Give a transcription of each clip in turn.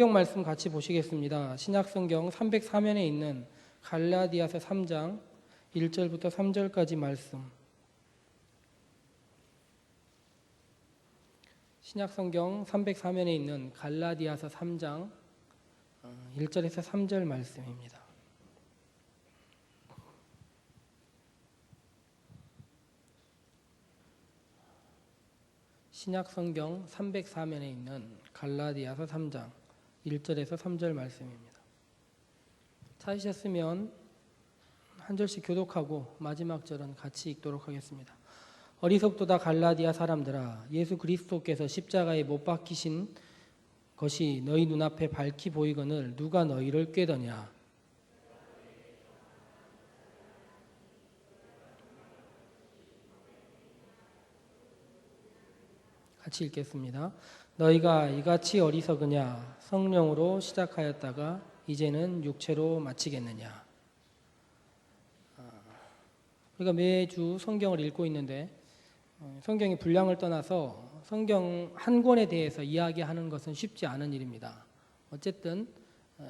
성경 말씀 같이 보시겠습니다. 신약 성경 304면에 있는 갈라디아서 3장 1절부터 3절까지 말씀. 신약 성경 304면에 있는 갈라디아서 3장 1절에서 3절 말씀입니다. 신약 성경 304면에 있는 갈라디아서 3장 1절에서 3절 말씀입니다. 찾으셨으면 한 절씩 교독하고 마지막 절은 같이 읽도록 하겠습니다. 어리석도다 갈라디아 사람들아, 예수 그리스도께서 십자가에 못 박히신 것이 너희 눈앞에 밝히 보이거늘 누가 너희를 꾀더냐. 같이 읽겠습니다. 너희가 이같이 어리석으냐. 성령으로 시작하였다가 이제는 육체로 마치겠느냐. 우리가 매주 성경을 읽고 있는데 성경의 분량을 떠나서 성경 한 권에 대해서 이야기하는 것은 쉽지 않은 일입니다. 어쨌든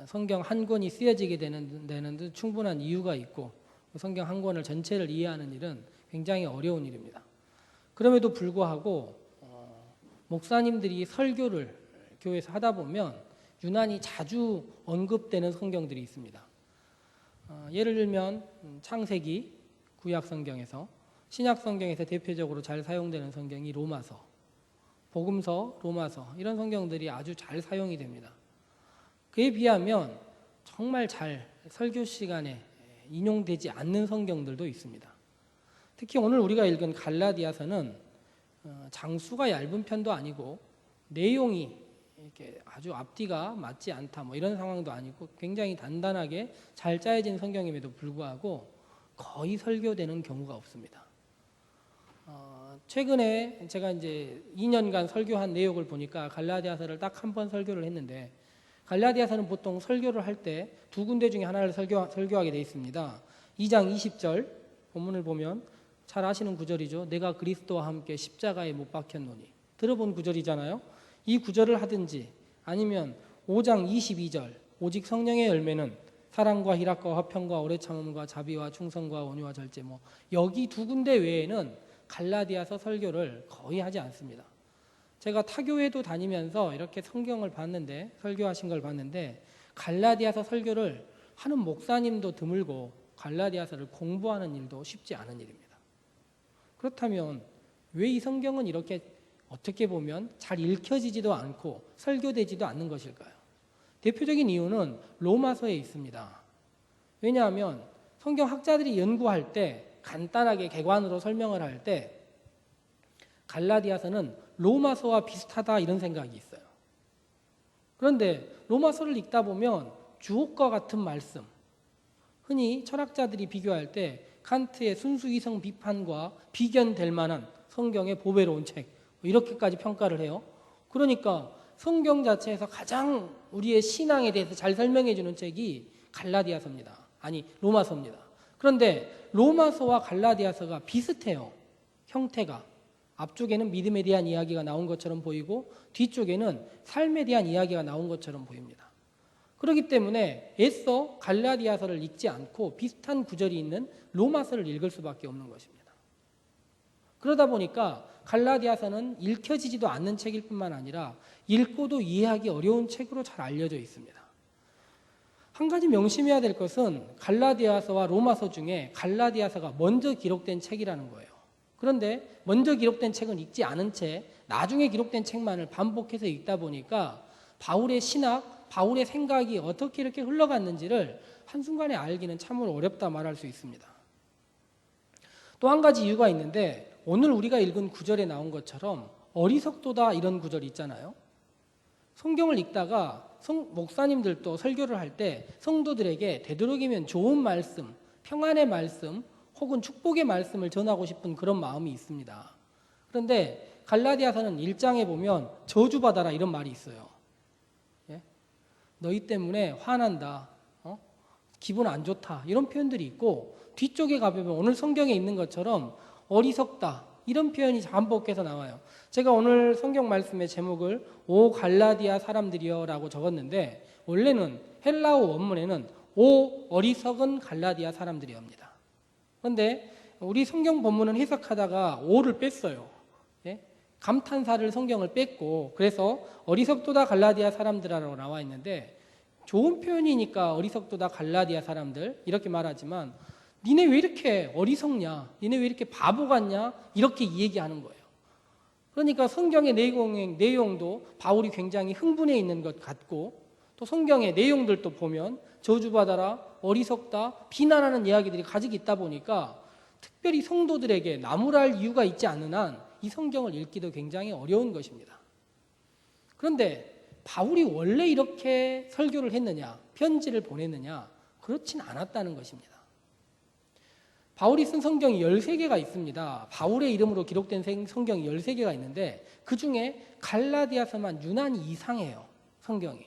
성경 한 권이 쓰여지게 되는 충분한 이유가 있고 성경 한 권을 전체를 이해하는 일은 굉장히 어려운 일입니다. 그럼에도 불구하고 목사님들이 설교를 교회에서 하다 보면 유난히 자주 언급되는 성경들이 있습니다. 예를 들면 창세기 구약 성경에서, 신약 성경에서 대표적으로 잘 사용되는 성경이 로마서, 복음서, 로마서 이런 성경들이 아주 잘 사용이 됩니다. 그에 비하면 정말 잘 설교 시간에 인용되지 않는 성경들도 있습니다. 특히 오늘 우리가 읽은 갈라디아서는 장수가 얇은 편도 아니고 내용이 이렇게 아주 앞뒤가 맞지 않다 이런 상황도 아니고 굉장히 단단하게 잘 짜여진 성경임에도 불구하고 거의 설교되는 경우가 없습니다. 최근에 제가 이제 2년간 설교한 내용을 보니까 갈라디아서를 딱 한 번 설교를 했는데, 갈라디아서는 보통 설교를 할 때 두 군데 중에 하나를 설교하게 되어 있습니다. 2장 20절 본문을 보면 잘 아시는 구절이죠. 내가 그리스도와 함께 십자가에 못 박혔노니. 들어본 구절이잖아요. 이 구절을 하든지 아니면 5장 22절 오직 성령의 열매는 사랑과 희락과 화평과 오래 참음과 자비와 충성과 온유와 절제 여기 두 군데 외에는 갈라디아서 설교를 거의 하지 않습니다. 제가 타교회도 다니면서 이렇게 성경을 봤는데, 설교하신 걸 봤는데 갈라디아서 설교를 하는 목사님도 드물고 갈라디아서를 공부하는 일도 쉽지 않은 일입니다. 그렇다면 왜 이 성경은 이렇게 어떻게 보면 잘 읽혀지지도 않고 설교되지도 않는 것일까요? 대표적인 이유는 로마서에 있습니다. 왜냐하면 성경 학자들이 연구할 때 간단하게 개관으로 설명을 할 때 갈라디아서는 로마서와 비슷하다 이런 생각이 있어요. 그런데 로마서를 읽다 보면 주옥과 같은 말씀, 흔히 철학자들이 비교할 때 칸트의 순수이성 비판과 비견될 만한 성경의 보배로운 책 이렇게까지 평가를 해요. 그러니까 성경 자체에서 가장 우리의 신앙에 대해서 잘 설명해 주는 책이 갈라디아서입니다. 아니 로마서입니다. 그런데 로마서와 갈라디아서가 비슷해요. 형태가. 앞쪽에는 믿음에 대한 이야기가 나온 것처럼 보이고 뒤쪽에는 삶에 대한 이야기가 나온 것처럼 보입니다. 그렇기 때문에 애써 갈라디아서를 읽지 않고 비슷한 구절이 있는 로마서를 읽을 수밖에 없는 것입니다. 그러다 보니까 갈라디아서는 읽혀지지도 않는 책일 뿐만 아니라 읽고도 이해하기 어려운 책으로 잘 알려져 있습니다. 한 가지 명심해야 될 것은 갈라디아서와 로마서 중에 갈라디아서가 먼저 기록된 책이라는 거예요. 그런데 먼저 기록된 책은 읽지 않은 채 나중에 기록된 책만을 반복해서 읽다 보니까 바울의 신학, 바울의 생각이 어떻게 이렇게 흘러갔는지를 한순간에 알기는 참으로 어렵다 말할 수 있습니다. 또 한 가지 이유가 있는데, 오늘 우리가 읽은 구절에 나온 것처럼 어리석도다 이런 구절이 있잖아요. 성경을 읽다가 목사님들도 설교를 할 때 성도들에게 되도록이면 좋은 말씀, 평안의 말씀 혹은 축복의 말씀을 전하고 싶은 그런 마음이 있습니다. 그런데 갈라디아서는 1장에 보면 저주받아라 이런 말이 있어요. 너희 때문에 화난다, 기분 안 좋다 이런 표현들이 있고, 뒤쪽에 가보면 오늘 성경에 있는 것처럼 어리석다, 이런 표현이 반복해서 나와요. 제가 오늘 성경 말씀의 제목을 오 갈라디아 사람들이여 라고 적었는데 원래는 헬라어 원문에는 오 어리석은 갈라디아 사람들이옵니다. 그런데 우리 성경 본문은 해석하다가 오를 뺐어요. 예? 감탄사를 성경을 뺐고 그래서 어리석도다 갈라디아 사람들이라고 나와 있는데 좋은 표현이니까 어리석도다 갈라디아 사람들 이렇게 말하지만 니네 왜 이렇게 어리석냐? 니네 왜 이렇게 바보 같냐? 이렇게 얘기하는 거예요. 그러니까 성경의 내용도 바울이 굉장히 흥분해 있는 것 같고 또 성경의 내용들도 보면 저주받아라, 어리석다, 비난하는 이야기들이 가지고 있다 보니까 특별히 성도들에게 나무랄 이유가 있지 않는 한 이 성경을 읽기도 굉장히 어려운 것입니다. 그런데 바울이 원래 이렇게 설교를 했느냐, 편지를 보냈느냐, 그렇진 않았다는 것입니다. 바울이 쓴 성경이 13개가 있습니다. 바울의 이름으로 기록된 성경이 13개가 있는데 그 중에 갈라디아서만 유난히 이상해요. 성경이.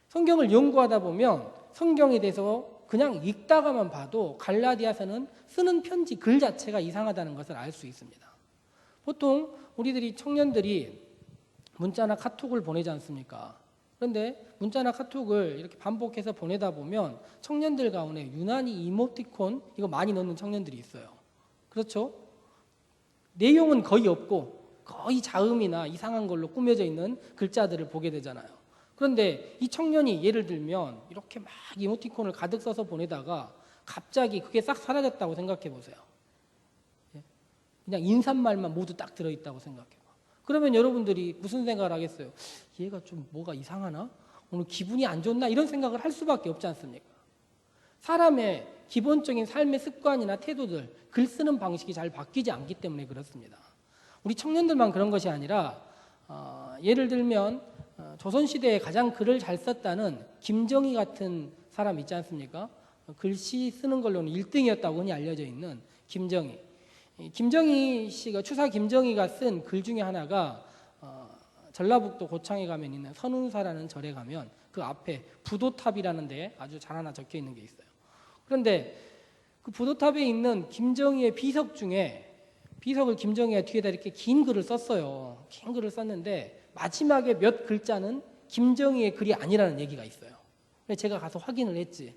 성경을 연구하다 보면 성경에 대해서 그냥 읽다가만 봐도 갈라디아서는 쓰는 편지 글 자체가 이상하다는 것을 알 수 있습니다. 보통 우리들이 청년들이 문자나 카톡을 보내지 않습니까? 그런데 문자나 카톡을 이렇게 반복해서 보내다 보면 청년들 가운데 유난히 이모티콘 이거 많이 넣는 청년들이 있어요. 그렇죠? 내용은 거의 없고 거의 자음이나 이상한 걸로 꾸며져 있는 글자들을 보게 되잖아요. 그런데 이 청년이 예를 들면 이렇게 막 이모티콘을 가득 써서 보내다가 갑자기 그게 싹 사라졌다고 생각해 보세요. 그냥 인사말만 모두 딱 들어있다고 생각해봐. 그러면 여러분들이 무슨 생각을 하겠어요? 얘가 좀 뭐가 이상하나? 오늘 기분이 안 좋나? 이런 생각을 할 수밖에 없지 않습니까? 사람의 기본적인 삶의 습관이나 태도들, 글 쓰는 방식이 잘 바뀌지 않기 때문에 그렇습니다. 우리 청년들만 그런 것이 아니라 예를 들면 조선시대에 가장 글을 잘 썼다는 김정희 같은 사람 있지 않습니까? 글씨 쓰는 걸로는 1등이었다고 흔히 알려져 있는 김정희. 김정희 씨가 추사 김정희가 쓴 글 중에 하나가 전라북도 고창에 가면 있는 선운사라는 절에 가면 그 앞에 부도탑이라는 데에 아주 잘 하나 적혀 있는 게 있어요. 그런데 그 부도탑에 있는 김정희의 비석 중에 비석을 김정희가 뒤에다 이렇게 긴 글을 썼어요. 긴 글을 썼는데 마지막에 몇 글자는 김정희의 글이 아니라는 얘기가 있어요. 그래서 제가 가서 확인을 했지.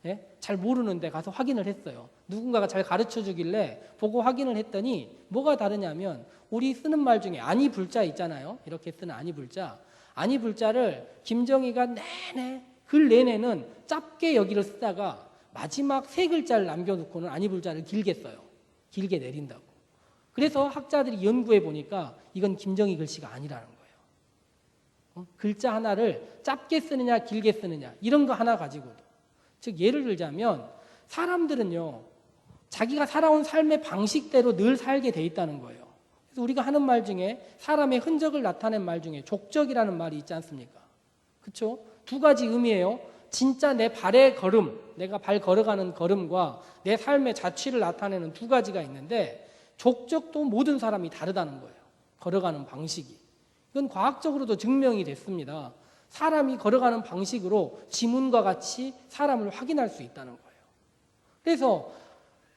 예? 잘 모르는데 가서 확인을 했어요. 누군가가 잘 가르쳐 주길래 보고 확인을 했더니 뭐가 다르냐면 우리 쓰는 말 중에 아니 불자 있잖아요. 이렇게 쓰는 아니 불자. 아니 불자를 김정희가 글 내내는 짧게 여기를 쓰다가 마지막 3글자를 남겨놓고는 아니 불자를 길게 써요. 길게 내린다고. 그래서 학자들이 연구해 보니까 이건 김정희 글씨가 아니라는 거예요. 글자 하나를 짧게 쓰느냐 길게 쓰느냐 이런 거 하나 가지고도. 즉 예를 들자면 사람들은요 자기가 살아온 삶의 방식대로 늘 살게 돼 있다는 거예요. 그래서 우리가 하는 말 중에 사람의 흔적을 나타낸 말 중에 족적이라는 말이 있지 않습니까? 그렇죠? 2가지 의미예요. 진짜 내 발의 걸음, 내가 발 걸어가는 걸음과 내 삶의 자취를 나타내는 2가지가 있는데 족적도 모든 사람이 다르다는 거예요. 걸어가는 방식이. 이건 과학적으로도 증명이 됐습니다. 사람이 걸어가는 방식으로 지문과 같이 사람을 확인할 수 있다는 거예요. 그래서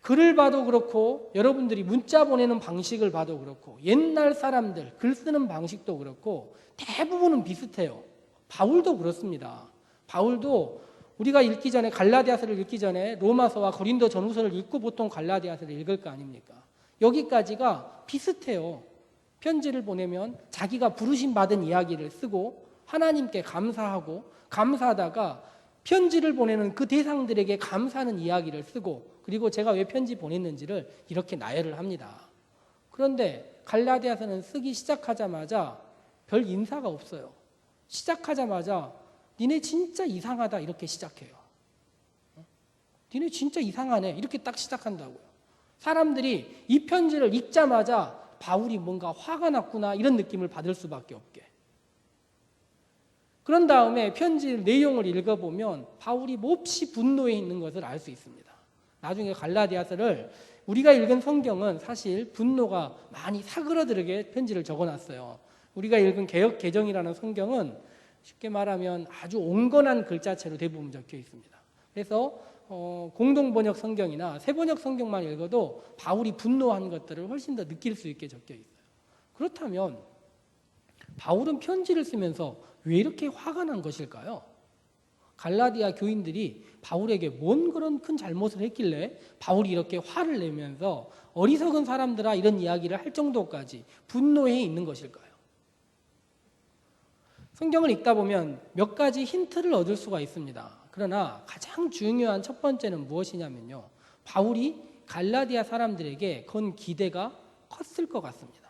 글을 봐도 그렇고 여러분들이 문자 보내는 방식을 봐도 그렇고 옛날 사람들 글 쓰는 방식도 그렇고 대부분은 비슷해요. 바울도 그렇습니다. 바울도 우리가 읽기 전에 갈라디아서를 읽기 전에 로마서와 고린도 전후서를 읽고 보통 갈라디아서를 읽을 거 아닙니까? 여기까지가 비슷해요. 편지를 보내면 자기가 부르심 받은 이야기를 쓰고 하나님께 감사하고 감사하다가 편지를 보내는 그 대상들에게 감사하는 이야기를 쓰고 그리고 제가 왜 편지 보냈는지를 이렇게 나열을 합니다. 그런데 갈라디아서는 쓰기 시작하자마자 별 인사가 없어요. 시작하자마자 니네 진짜 이상하다 이렇게 시작해요. 니네 진짜 이상하네 이렇게 딱 시작한다고요. 사람들이 이 편지를 읽자마자 바울이 뭔가 화가 났구나 이런 느낌을 받을 수밖에 없게. 그런 다음에 편지 내용을 읽어보면 바울이 몹시 분노해 있는 것을 알 수 있습니다. 나중에 갈라디아서를 우리가 읽은 성경은 사실 분노가 많이 사그러들게 편지를 적어놨어요. 우리가 읽은 개역 개정이라는 성경은 쉽게 말하면 아주 온건한 글자체로 대부분 적혀 있습니다. 그래서 공동번역 성경이나 세번역 성경만 읽어도 바울이 분노한 것들을 훨씬 더 느낄 수 있게 적혀 있어요. 그렇다면 바울은 편지를 쓰면서 왜 이렇게 화가 난 것일까요? 갈라디아 교인들이 바울에게 뭔 그런 큰 잘못을 했길래 바울이 이렇게 화를 내면서 어리석은 사람들아 이런 이야기를 할 정도까지 분노해 있는 것일까요? 성경을 읽다 보면 몇 가지 힌트를 얻을 수가 있습니다. 그러나 가장 중요한 첫 번째는 무엇이냐면요. 바울이 갈라디아 사람들에게 건 기대가 컸을 것 같습니다.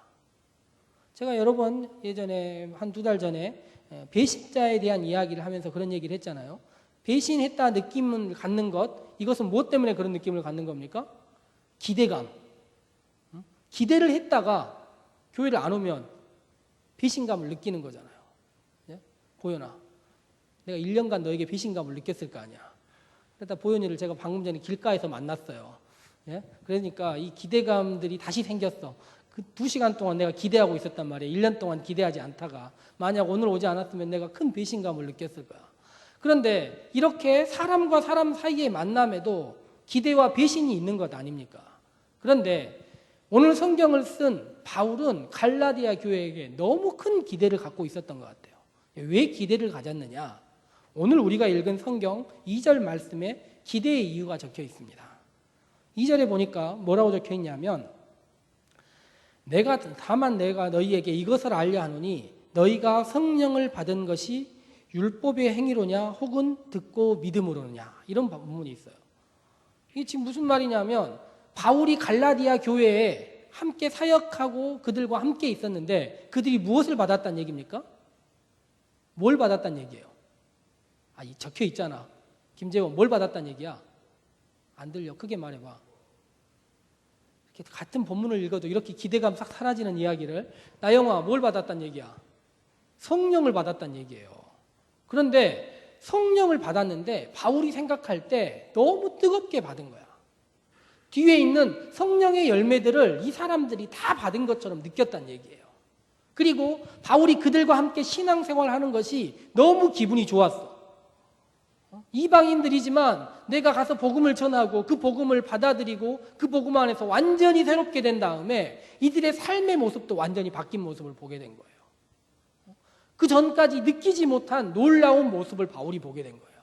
제가 여러 번 예전에 한 2달 전에 배신자에 대한 이야기를 하면서 그런 얘기를 했잖아요. 배신했다 느낌을 갖는 것, 이것은 무엇 때문에 그런 느낌을 갖는 겁니까? 기대감. 기대를 했다가 교회를 안 오면 배신감을 느끼는 거잖아요. 예? 보현아, 내가 1년간 너에게 배신감을 느꼈을 거 아니야. 그러다 보현이를 제가 방금 전에 길가에서 만났어요. 예? 그러니까 이 기대감들이 다시 생겼어. 그 2시간 동안 내가 기대하고 있었단 말이에요. 1년 동안 기대하지 않다가 만약 오늘 오지 않았으면 내가 큰 배신감을 느꼈을 거야. 그런데 이렇게 사람과 사람 사이의 만남에도 기대와 배신이 있는 것 아닙니까? 그런데 오늘 성경을 쓴 바울은 갈라디아 교회에게 너무 큰 기대를 갖고 있었던 것 같아요. 왜 기대를 가졌느냐? 오늘 우리가 읽은 성경 2절 말씀에 기대의 이유가 적혀 있습니다. 2절에 보니까 뭐라고 적혀 있냐면 다만 내가 너희에게 이것을 알려 하노니 너희가 성령을 받은 것이 율법의 행위로냐 혹은 듣고 믿음으로냐 이런 부분이 있어요. 이게 지금 무슨 말이냐면 바울이 갈라디아 교회에 함께 사역하고 그들과 함께 있었는데 그들이 무엇을 받았다는 얘기입니까? 뭘 받았다는 얘기예요? 적혀 있잖아. 김재원 뭘 받았다는 얘기야? 안 들려. 크게 말해봐. 이렇게 같은 본문을 읽어도 이렇게 기대감 싹 사라지는 이야기를 나영아 뭘 받았다는 얘기야? 성령을 받았다는 얘기예요. 그런데 성령을 받았는데 바울이 생각할 때 너무 뜨겁게 받은 거야. 뒤에 있는 성령의 열매들을 이 사람들이 다 받은 것처럼 느꼈다는 얘기예요. 그리고 바울이 그들과 함께 신앙생활하는 것이 너무 기분이 좋았어. 이방인들이지만 내가 가서 복음을 전하고 그 복음을 받아들이고 그 복음 안에서 완전히 새롭게 된 다음에 이들의 삶의 모습도 완전히 바뀐 모습을 보게 된 거예요. 그 전까지 느끼지 못한 놀라운 모습을 바울이 보게 된 거예요.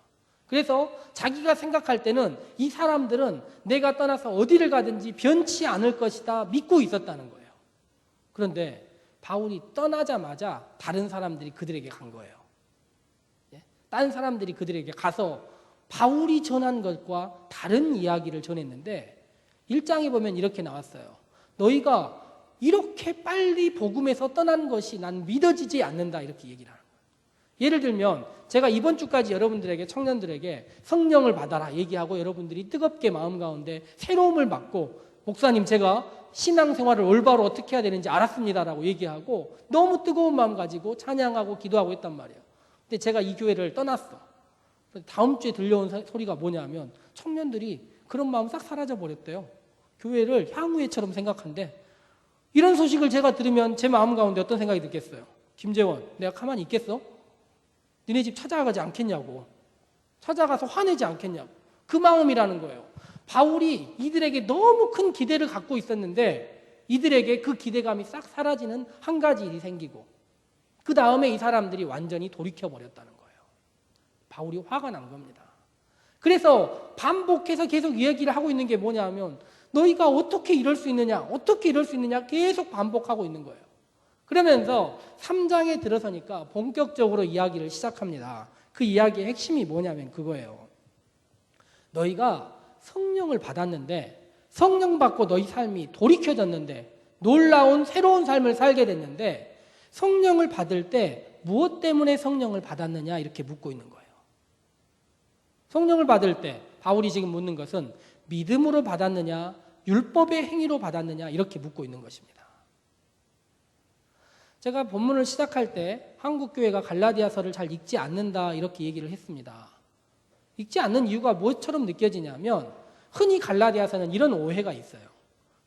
그래서 자기가 생각할 때는 이 사람들은 내가 떠나서 어디를 가든지 변치 않을 것이다 믿고 있었다는 거예요. 그런데 바울이 떠나자마자 다른 사람들이 그들에게 간 거예요. 다른 사람들이 그들에게 가서 바울이 전한 것과 다른 이야기를 전했는데 1장에 보면 이렇게 나왔어요. 너희가 이렇게 빨리 복음에서 떠난 것이 난 믿어지지 않는다 이렇게 얘기를 하는 거예요. 예를 들면 제가 이번 주까지 여러분들에게 청년들에게 성령을 받아라 얘기하고 여러분들이 뜨겁게 마음 가운데 새로움을 받고 목사님 제가 신앙생활을 올바로 어떻게 해야 되는지 알았습니다라고 얘기하고 너무 뜨거운 마음 가지고 찬양하고 기도하고 했단 말이에요. 근데 제가 이 교회를 떠났어. 다음 주에 들려온 소리가 뭐냐면 청년들이 그런 마음 싹 사라져 버렸대요. 교회를 향후회처럼 생각한대. 이런 소식을 제가 들으면 제 마음 가운데 어떤 생각이 들겠어요? 김재원, 내가 가만히 있겠어? 니네 집 찾아가지 않겠냐고. 찾아가서 화내지 않겠냐고. 그 마음이라는 거예요. 바울이 이들에게 너무 큰 기대를 갖고 있었는데 이들에게 그 기대감이 싹 사라지는 한 가지 일이 생기고 그 다음에 이 사람들이 완전히 돌이켜버렸다는 거예요. 바울이 화가 난 겁니다. 그래서 반복해서 계속 이야기를 하고 있는 게 뭐냐면 너희가 어떻게 이럴 수 있느냐 어떻게 이럴 수 있느냐 계속 반복하고 있는 거예요. 그러면서 3장에 들어서니까 본격적으로 이야기를 시작합니다. 그 이야기의 핵심이 뭐냐면 그거예요. 너희가 성령을 받았는데 성령 받고 너희 삶이 돌이켜졌는데 놀라운 새로운 삶을 살게 됐는데 성령을 받을 때 무엇 때문에 성령을 받았느냐 이렇게 묻고 있는 거예요. 성령을 받을 때 바울이 지금 묻는 것은 믿음으로 받았느냐 율법의 행위로 받았느냐 이렇게 묻고 있는 것입니다. 제가 본문을 시작할 때 한국교회가 갈라디아서를 잘 읽지 않는다 이렇게 얘기를 했습니다. 읽지 않는 이유가 뭐처럼 느껴지냐면 흔히 갈라디아서는 이런 오해가 있어요.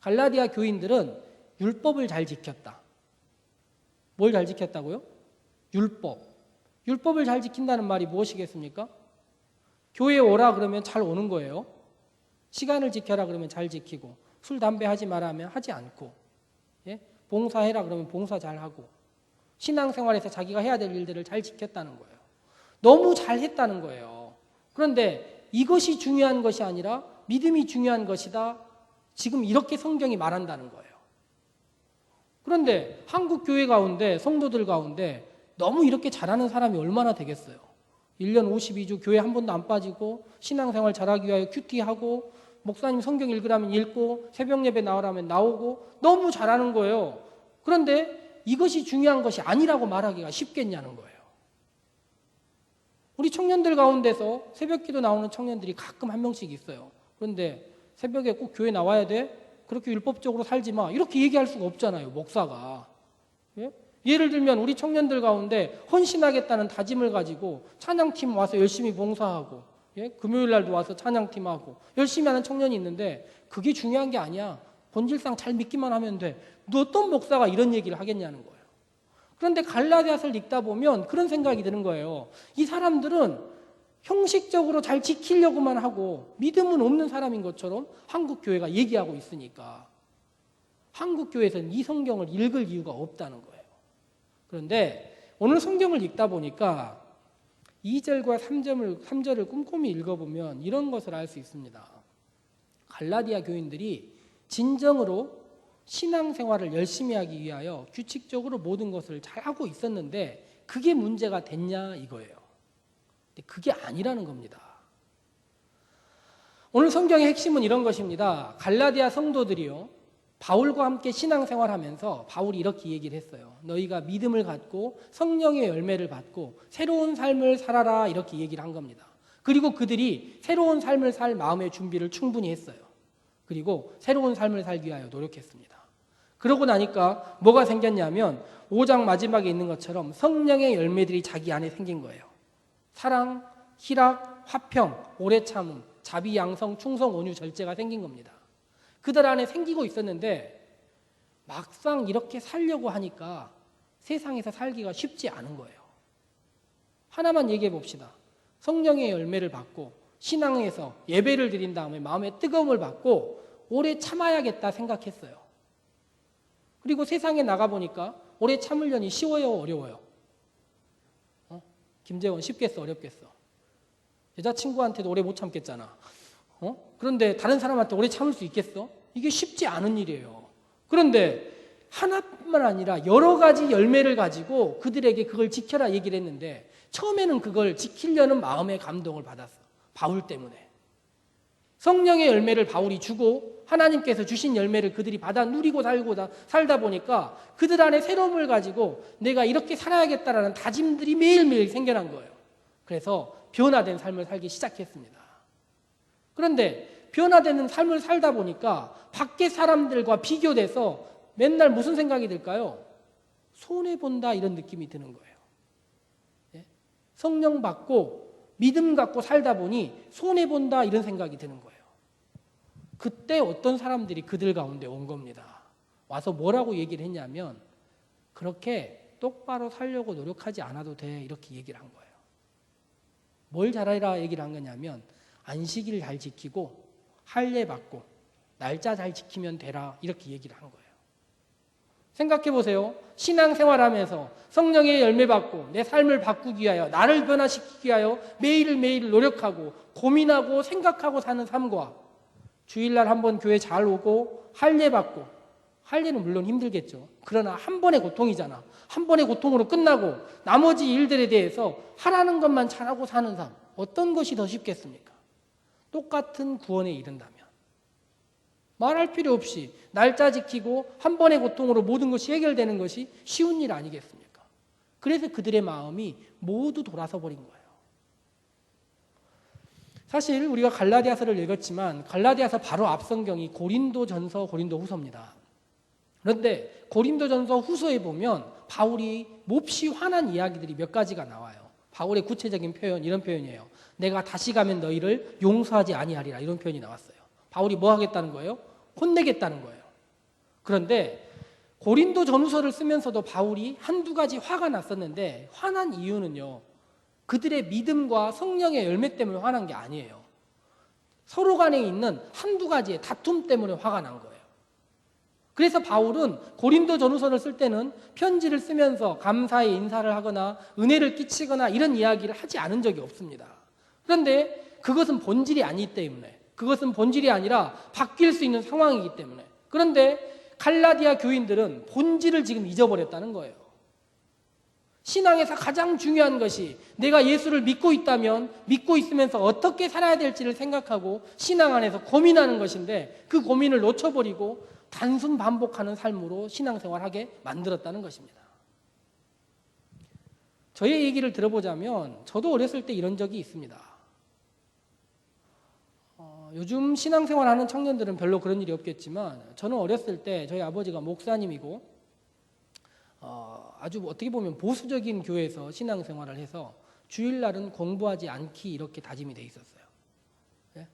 갈라디아 교인들은 율법을 잘 지켰다. 뭘 잘 지켰다고요? 율법. 율법을 잘 지킨다는 말이 무엇이겠습니까? 교회에 오라 그러면 잘 오는 거예요. 시간을 지켜라 그러면 잘 지키고, 술, 담배 하지 마라 하면 하지 않고, 예? 봉사해라 그러면 봉사 잘하고, 신앙생활에서 자기가 해야 될 일들을 잘 지켰다는 거예요. 너무 잘했다는 거예요. 그런데 이것이 중요한 것이 아니라 믿음이 중요한 것이다. 지금 이렇게 성경이 말한다는 거예요. 그런데 한국 교회 가운데, 성도들 가운데 너무 이렇게 잘하는 사람이 얼마나 되겠어요? 1년 52주 교회 한 번도 안 빠지고 신앙생활 잘하기 위하여 큐티하고 목사님 성경 읽으라면 읽고 새벽 예배 나오라면 나오고 너무 잘하는 거예요. 그런데 이것이 중요한 것이 아니라고 말하기가 쉽겠냐는 거예요. 우리 청년들 가운데서 새벽 기도 나오는 청년들이 가끔 한 명씩 있어요. 그런데 새벽에 꼭 교회 나와야 돼? 그렇게 율법적으로 살지 마. 이렇게 얘기할 수가 없잖아요, 목사가. 예? 예를 들면 우리 청년들 가운데 헌신하겠다는 다짐을 가지고 찬양팀 와서 열심히 봉사하고, 예? 금요일 날도 와서 찬양팀하고 열심히 하는 청년이 있는데 그게 중요한 게 아니야. 본질상 잘 믿기만 하면 돼. 어떤 목사가 이런 얘기를 하겠냐는 거예요. 그런데 갈라디아서를 읽다 보면 그런 생각이 드는 거예요. 이 사람들은 형식적으로 잘 지키려고만 하고 믿음은 없는 사람인 것처럼 한국 교회가 얘기하고 있으니까 한국 교회에서는 이 성경을 읽을 이유가 없다는 거예요. 그런데 오늘 성경을 읽다 보니까 2절과 3절을 꼼꼼히 읽어보면 이런 것을 알 수 있습니다. 갈라디아 교인들이 진정으로 신앙생활을 열심히 하기 위하여 규칙적으로 모든 것을 잘하고 있었는데 그게 문제가 됐냐 이거예요. 근데 그게 아니라는 겁니다. 오늘 성경의 핵심은 이런 것입니다. 갈라디아 성도들이요, 바울과 함께 신앙생활하면서 바울이 이렇게 얘기를 했어요. 너희가 믿음을 갖고 성령의 열매를 받고 새로운 삶을 살아라 이렇게 얘기를 한 겁니다. 그리고 그들이 새로운 삶을 살 마음의 준비를 충분히 했어요. 그리고 새로운 삶을 살기 위하여 노력했습니다. 그러고 나니까 뭐가 생겼냐면 5장 마지막에 있는 것처럼 성령의 열매들이 자기 안에 생긴 거예요. 사랑, 희락, 화평, 오래 참음, 자비, 양성, 충성, 온유, 절제가 생긴 겁니다. 그들 안에 생기고 있었는데 막상 이렇게 살려고 하니까 세상에서 살기가 쉽지 않은 거예요. 하나만 얘기해 봅시다. 성령의 열매를 받고 신앙에서 예배를 드린 다음에 마음의 뜨거움을 받고 오래 참아야겠다 생각했어요. 그리고 세상에 나가보니까 오래 참으려니 쉬워요, 어려워요? 김재원 쉽겠어, 어렵겠어? 여자친구한테도 오래 못 참겠잖아. 그런데 다른 사람한테 오래 참을 수 있겠어? 이게 쉽지 않은 일이에요. 그런데 하나뿐만 아니라 여러 가지 열매를 가지고 그들에게 그걸 지켜라 얘기를 했는데 처음에는 그걸 지키려는 마음의 감동을 받았어. 바울 때문에. 성령의 열매를 바울이 주고 하나님께서 주신 열매를 그들이 받아 누리고 살다 보니까 그들 안에 새로움을 가지고 내가 이렇게 살아야겠다라는 다짐들이 매일매일 생겨난 거예요. 그래서 변화된 삶을 살기 시작했습니다. 그런데 변화되는 삶을 살다 보니까 밖에 사람들과 비교돼서 맨날 무슨 생각이 들까요? 손해본다 이런 느낌이 드는 거예요. 예? 성령 받고 믿음 갖고 살다 보니 손해본다 이런 생각이 드는 거예요. 그때 어떤 사람들이 그들 가운데 온 겁니다. 와서 뭐라고 얘기를 했냐면 그렇게 똑바로 살려고 노력하지 않아도 돼 이렇게 얘기를 한 거예요. 뭘 잘해라 얘기를 한 거냐면 안식일 잘 지키고 할례 받고 날짜 잘 지키면 되라 이렇게 얘기를 한 거예요. 생각해 보세요. 신앙생활하면서 성령의 열매 받고 내 삶을 바꾸기 위하여 나를 변화시키기 위하여 매일매일 노력하고 고민하고 생각하고 사는 삶과 주일날 한번 교회 잘 오고 할례 받고 할례는 물론 힘들겠죠. 그러나 한 번의 고통이잖아. 한 번의 고통으로 끝나고 나머지 일들에 대해서 하라는 것만 잘하고 사는 삶 어떤 것이 더 쉽겠습니까? 똑같은 구원에 이른다면 말할 필요 없이 날짜 지키고 한 번의 고통으로 모든 것이 해결되는 것이 쉬운 일 아니겠습니까? 그래서 그들의 마음이 모두 돌아서 버린 거예요. 사실 우리가 갈라디아서를 읽었지만 갈라디아서 바로 앞 성경이 고린도전서, 고린도후서입니다. 그런데 고린도전서 후서에 보면 바울이 몹시 화난 이야기들이 몇 가지가 나와요. 바울의 구체적인 표현 이런 표현이에요. 내가 다시 가면 너희를 용서하지 아니하리라 이런 표현이 나왔어요. 바울이 뭐 하겠다는 거예요? 혼내겠다는 거예요. 그런데 고린도 전후서를 쓰면서도 바울이 한두 가지 화가 났었는데 화난 이유는요. 그들의 믿음과 성령의 열매 때문에 화난 게 아니에요. 서로 간에 있는 한두 가지의 다툼 때문에 화가 난 거예요. 그래서 바울은 고린도 전후서를 쓸 때는 편지를 쓰면서 감사의 인사를 하거나 은혜를 끼치거나 이런 이야기를 하지 않은 적이 없습니다. 그런데 그것은 본질이 아니기 때문에, 그것은 본질이 아니라 바뀔 수 있는 상황이기 때문에. 그런데 갈라디아 교인들은 본질을 지금 잊어버렸다는 거예요. 신앙에서 가장 중요한 것이 내가 예수를 믿고 있다면 믿고 있으면서 어떻게 살아야 될지를 생각하고 신앙 안에서 고민하는 것인데, 그 고민을 놓쳐버리고 단순 반복하는 삶으로 신앙생활하게 만들었다는 것입니다. 저의 얘기를 들어보자면 저도 어렸을 때 이런 적이 있습니다. 요즘 신앙생활하는 청년들은 별로 그런 일이 없겠지만 저는 어렸을 때 저희 아버지가 목사님이고 아주 어떻게 보면 보수적인 교회에서 신앙생활을 해서 주일날은 공부하지 않기 이렇게 다짐이 돼 있었어요. 예?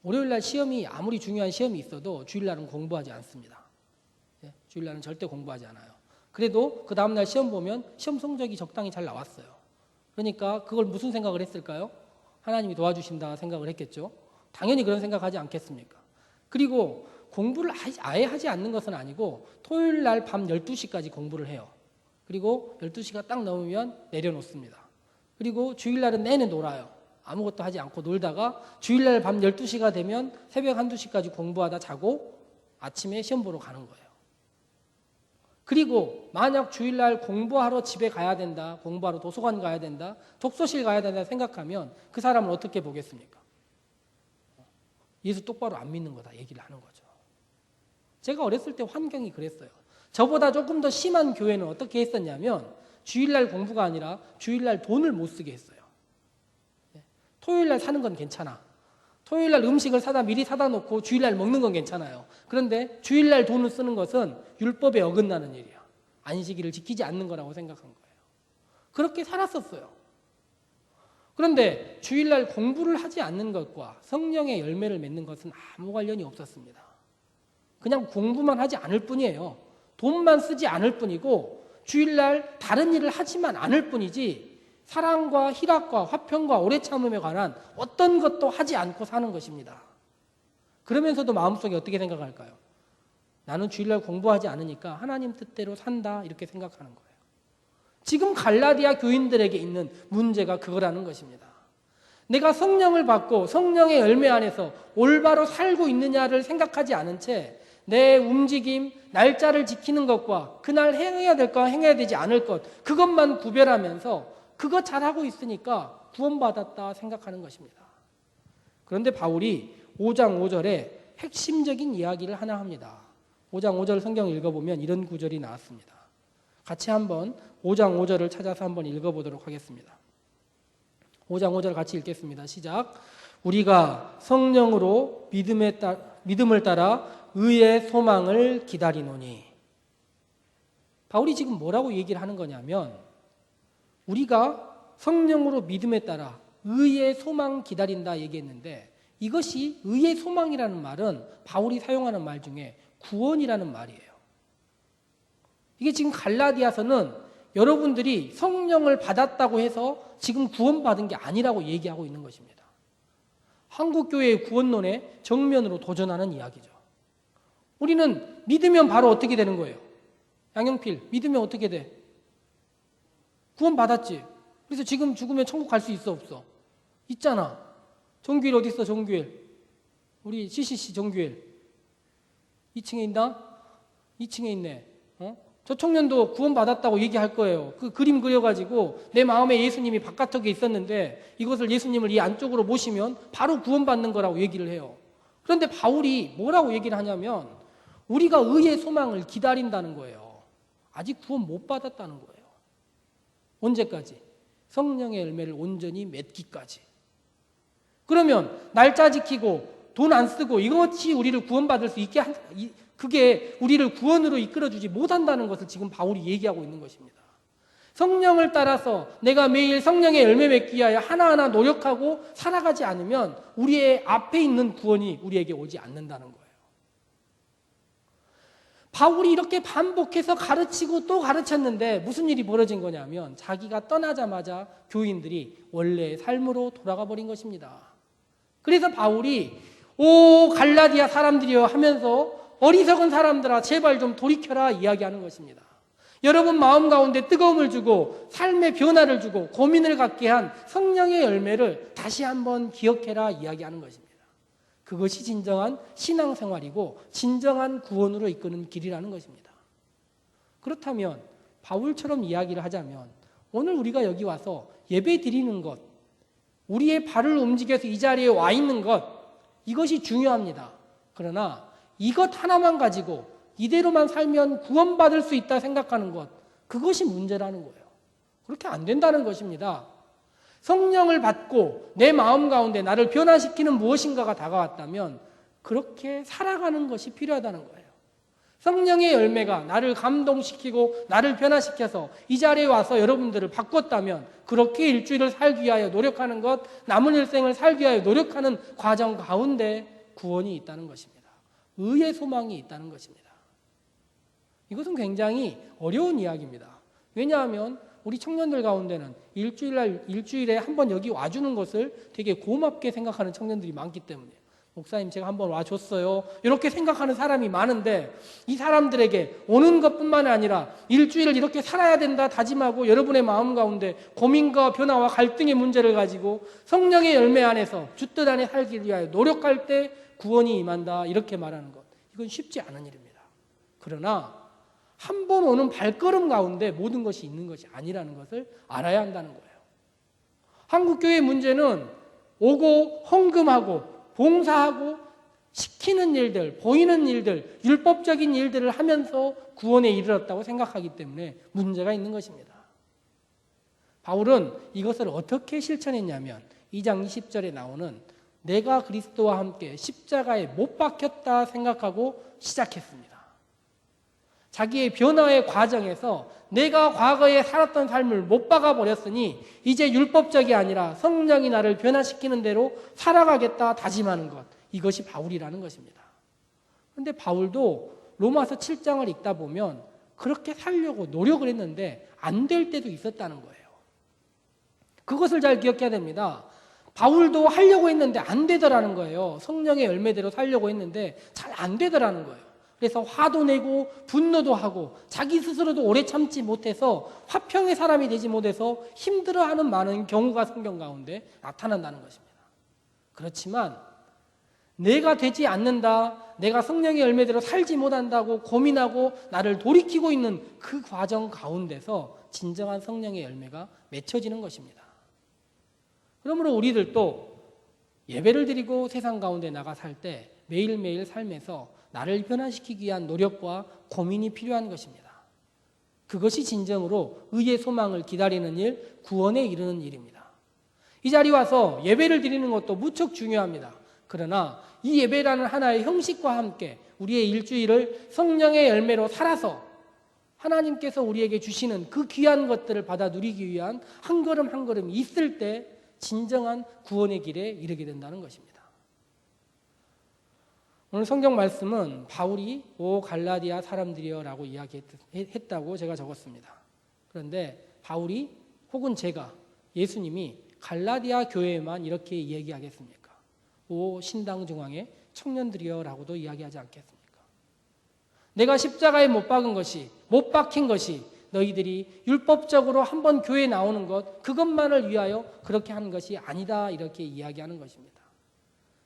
월요일날 시험이 아무리 중요한 시험이 있어도 주일날은 공부하지 않습니다. 예? 주일날은 절대 공부하지 않아요. 그래도 그 다음날 시험 보면 시험 성적이 적당히 잘 나왔어요. 그러니까 그걸 무슨 생각을 했을까요? 하나님이 도와주신다 생각을 했겠죠. 당연히 그런 생각하지 않겠습니까? 그리고 공부를 아예 하지 않는 것은 아니고 토요일 날 밤 12시까지 공부를 해요. 그리고 12시가 딱 넘으면 내려놓습니다. 그리고 주일날은 내내 놀아요. 아무것도 하지 않고 놀다가 주일날 밤 12시가 되면 새벽 1~2시까지 공부하다 자고 아침에 시험 보러 가는 거예요. 그리고 만약 주일날 공부하러 집에 가야 된다, 공부하러 도서관 가야 된다, 독서실 가야 된다 생각하면 그 사람을 어떻게 보겠습니까? 예수 똑바로 안 믿는 거다 얘기를 하는 거죠. 제가 어렸을 때 환경이 그랬어요. 저보다 조금 더 심한 교회는 어떻게 했었냐면 주일날 공부가 아니라 주일날 돈을 못 쓰게 했어요. 토요일날 사는 건 괜찮아. 토요일날 음식을 미리 사다 놓고 주일날 먹는 건 괜찮아요. 그런데 주일날 돈을 쓰는 것은 율법에 어긋나는 일이야. 안식일을 지키지 않는 거라고 생각한 거예요. 그렇게 살았었어요. 그런데 주일날 공부를 하지 않는 것과 성령의 열매를 맺는 것은 아무 관련이 없었습니다. 그냥 공부만 하지 않을 뿐이에요. 돈만 쓰지 않을 뿐이고 주일날 다른 일을 하지만 않을 뿐이지 사랑과 희락과 화평과 오래 참음에 관한 어떤 것도 하지 않고 사는 것입니다. 그러면서도 마음속에 어떻게 생각할까요? 나는 주일날 공부하지 않으니까 하나님 뜻대로 산다 이렇게 생각하는 거예요. 지금 갈라디아 교인들에게 있는 문제가 그거라는 것입니다. 내가 성령을 받고 성령의 열매 안에서 올바로 살고 있느냐를 생각하지 않은 채 내 움직임, 날짜를 지키는 것과 그날 행해야 될 것, 행해야 되지 않을 것 그것만 구별하면서 그거 잘하고 있으니까 구원받았다 생각하는 것입니다. 그런데 바울이 5장 5절에 핵심적인 이야기를 하나 합니다. 5장 5절 성경 읽어보면 이런 구절이 나왔습니다. 같이 한번 5장 5절을 찾아서 한번 읽어보도록 하겠습니다. 5장 5절 같이 읽겠습니다. 시작. 우리가 성령으로 믿음을 따라 의의 소망을 기다리노니. 바울이 지금 뭐라고 얘기를 하는 거냐면 우리가 성령으로 믿음에 따라 의의 소망 기다린다 얘기했는데 이것이 의의 소망이라는 말은 바울이 사용하는 말 중에 구원이라는 말이에요. 이게 지금 갈라디아서는 여러분들이 성령을 받았다고 해서 지금 구원받은 게 아니라고 얘기하고 있는 것입니다. 한국교회의 구원론에 정면으로 도전하는 이야기죠. 우리는 믿으면 바로 어떻게 되는 거예요? 양영필, 믿으면 어떻게 돼? 구원받았지. 그래서 지금 죽으면 천국 갈 수 있어 없어? 있잖아. 정규일 어디 있어? 정규일. 우리 CCC 정규일. 2층에 있나? 2층에 있네. 저 청년도 구원받았다고 얘기할 거예요. 그 그림 그려가지고 내 마음에 예수님이 바깥쪽에 있었는데 이것을 예수님을 이 안쪽으로 모시면 바로 구원받는 거라고 얘기를 해요. 그런데 바울이 뭐라고 얘기를 하냐면 우리가 의의 소망을 기다린다는 거예요. 아직 구원 못 받았다는 거예요. 언제까지? 성령의 열매를 온전히 맺기까지. 그러면 날짜 지키고 돈 안 쓰고 이것이 우리를 구원받을 수 있게 그게 우리를 구원으로 이끌어주지 못한다는 것을 지금 바울이 얘기하고 있는 것입니다. 성령을 따라서 내가 매일 성령의 열매 맺기 위하여 하나하나 노력하고 살아가지 않으면 우리의 앞에 있는 구원이 우리에게 오지 않는다는 거예요. 바울이 이렇게 반복해서 가르치고 또 가르쳤는데 무슨 일이 벌어진 거냐면 자기가 떠나자마자 교인들이 원래의 삶으로 돌아가 버린 것입니다. 그래서 바울이 오 갈라디아 사람들이여 하면서 어리석은 사람들아 제발 좀 돌이켜라 이야기하는 것입니다. 여러분 마음 가운데 뜨거움을 주고 삶의 변화를 주고 고민을 갖게 한 성령의 열매를 다시 한번 기억해라 이야기하는 것입니다. 그것이 진정한 신앙생활이고 진정한 구원으로 이끄는 길이라는 것입니다. 그렇다면 바울처럼 이야기를 하자면 오늘 우리가 여기 와서 예배 드리는 것, 우리의 발을 움직여서 이 자리에 와 있는 것, 이것이 중요합니다. 그러나 이것 하나만 가지고 이대로만 살면 구원받을 수 있다 생각하는 것, 그것이 문제라는 거예요. 그렇게 안 된다는 것입니다. 성령을 받고 내 마음 가운데 나를 변화시키는 무엇인가가 다가왔다면 그렇게 살아가는 것이 필요하다는 거예요. 성령의 열매가 나를 감동시키고 나를 변화시켜서 이 자리에 와서 여러분들을 바꿨다면 그렇게 일주일을 살기 위하여 노력하는 것, 남은 일생을 살기 위하여 노력하는 과정 가운데 구원이 있다는 것입니다. 의의 소망이 있다는 것입니다. 이것은 굉장히 어려운 이야기입니다. 왜냐하면 우리 청년들 가운데는 일주일에 한 번 여기 와주는 것을 되게 고맙게 생각하는 청년들이 많기 때문에 목사님 제가 한번 와줬어요 이렇게 생각하는 사람이 많은데 이 사람들에게 오는 것뿐만 아니라 일주일을 이렇게 살아야 된다 다짐하고 여러분의 마음 가운데 고민과 변화와 갈등의 문제를 가지고 성령의 열매 안에서 주뜻 안에 살기 위하여 노력할 때 구원이 임한다 이렇게 말하는 것, 이건 쉽지 않은 일입니다. 그러나 한 번 오는 발걸음 가운데 모든 것이 있는 것이 아니라는 것을 알아야 한다는 거예요. 한국교회의 문제는 오고 헌금하고 봉사하고 시키는 일들, 보이는 일들, 율법적인 일들을 하면서 구원에 이르렀다고 생각하기 때문에 문제가 있는 것입니다. 바울은 이것을 어떻게 실천했냐면 2장 20절에 나오는 내가 그리스도와 함께 십자가에 못 박혔다 생각하고 시작했습니다. 자기의 변화의 과정에서 내가 과거에 살았던 삶을 못 박아버렸으니 이제 율법적이 아니라 성령이 나를 변화시키는 대로 살아가겠다 다짐하는 것, 이것이 바울이라는 것입니다. 그런데 바울도 로마서 7장을 읽다 보면 그렇게 살려고 노력을 했는데 안 될 때도 있었다는 거예요. 그것을 잘 기억해야 됩니다. 바울도 하려고 했는데 안 되더라는 거예요. 성령의 열매대로 살려고 했는데 잘 안 되더라는 거예요. 그래서 화도 내고 분노도 하고 자기 스스로도 오래 참지 못해서 화평의 사람이 되지 못해서 힘들어하는 많은 경우가 성경 가운데 나타난다는 것입니다. 그렇지만 내가 되지 않는다, 내가 성령의 열매대로 살지 못한다고 고민하고 나를 돌이키고 있는 그 과정 가운데서 진정한 성령의 열매가 맺혀지는 것입니다. 그러므로 우리들도 예배를 드리고 세상 가운데 나가 살 때 매일매일 삶에서 나를 변화시키기 위한 노력과 고민이 필요한 것입니다. 그것이 진정으로 의의 소망을 기다리는 일, 구원에 이르는 일입니다. 이 자리에 와서 예배를 드리는 것도 무척 중요합니다. 그러나 이 예배라는 하나의 형식과 함께 우리의 일주일을 성령의 열매로 살아서 하나님께서 우리에게 주시는 그 귀한 것들을 받아 누리기 위한 한 걸음 한 걸음이 있을 때 진정한 구원의 길에 이르게 된다는 것입니다. 오늘 성경 말씀은 바울이 오 갈라디아 사람들이여 라고 이야기했다고 제가 적었습니다. 그런데 바울이 혹은 제가 예수님이 갈라디아 교회에만 이렇게 이야기하겠습니까? 오 신당 중앙의 청년들이여 라고도 이야기하지 않겠습니까? 내가 십자가에 못 박은 것이, 못 박힌 것이 너희들이 율법적으로 한번 교회에 나오는 것, 그것만을 위하여 그렇게 하는 것이 아니다 이렇게 이야기하는 것입니다.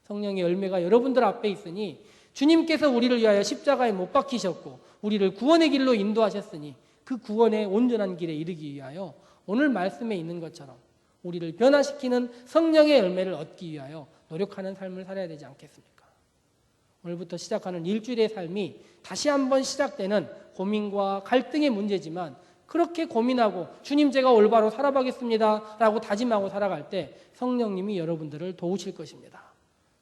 성령의 열매가 여러분들 앞에 있으니 주님께서 우리를 위하여 십자가에 못 박히셨고 우리를 구원의 길로 인도하셨으니 그 구원의 온전한 길에 이르기 위하여 오늘 말씀에 있는 것처럼 우리를 변화시키는 성령의 열매를 얻기 위하여 노력하는 삶을 살아야 되지 않겠습니까? 오늘부터 시작하는 일주일의 삶이 다시 한번 시작되는 고민과 갈등의 문제지만 그렇게 고민하고 주님 제가 올바로 살아가겠습니다 라고 다짐하고 살아갈 때 성령님이 여러분들을 도우실 것입니다.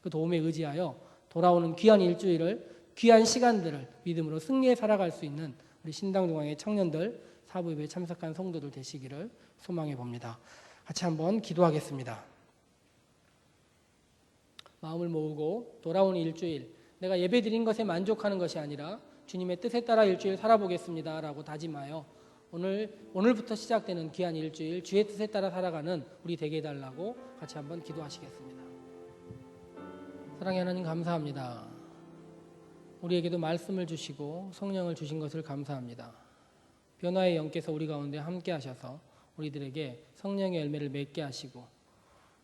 그 도움에 의지하여 돌아오는 귀한 일주일을, 귀한 시간들을 믿음으로 승리해 살아갈 수 있는 우리 신당중앙의 청년들, 사부예배에 참석한 성도들 되시기를 소망해 봅니다. 같이 한번 기도하겠습니다. 마음을 모으고 돌아오는 일주일, 내가 예배 드린 것에 만족하는 것이 아니라 주님의 뜻에 따라 일주일 살아보겠습니다 라고 다짐하여 오늘부터 시작되는 귀한 일주일 주의 뜻에 따라 살아가는 우리 되게 해달라고 같이 한번 기도하시겠습니다. 사랑의 하나님 감사합니다. 우리에게도 말씀을 주시고 성령을 주신 것을 감사합니다. 변화의 영께서 우리 가운데 함께 하셔서 우리들에게 성령의 열매를 맺게 하시고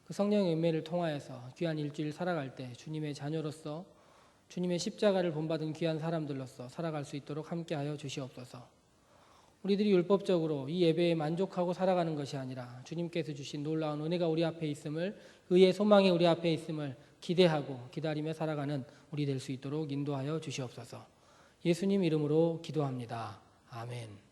그 성령의 열매를 통하여서 귀한 일주일 살아갈 때 주님의 자녀로서 주님의 십자가를 본받은 귀한 사람들로서 살아갈 수 있도록 함께하여 주시옵소서. 우리들이 율법적으로 이 예배에 만족하고 살아가는 것이 아니라 주님께서 주신 놀라운 은혜가 우리 앞에 있음을, 의의 소망이 우리 앞에 있음을 기대하고 기다리며 살아가는 우리 될 수 있도록 인도하여 주시옵소서. 예수님 이름으로 기도합니다. 아멘.